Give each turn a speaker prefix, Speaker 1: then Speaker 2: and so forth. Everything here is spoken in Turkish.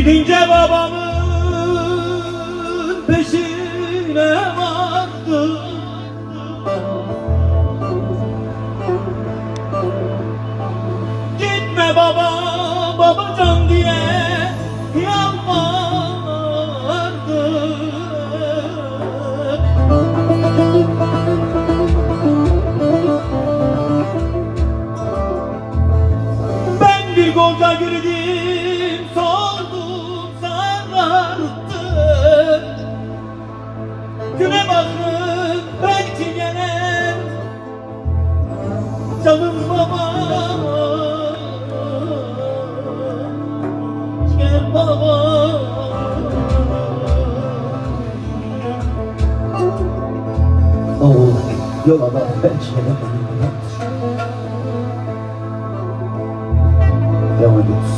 Speaker 1: Gidince babamın peşine vardı. Gitme baba, babacan diye yalvardı. Ben bir gonca gördüm, soldum, sararttım. Güne bakıp belki gelir canım baba. Gel baba.
Speaker 2: Oh, yola bak pençene bakıyor. Devam ediyoruz.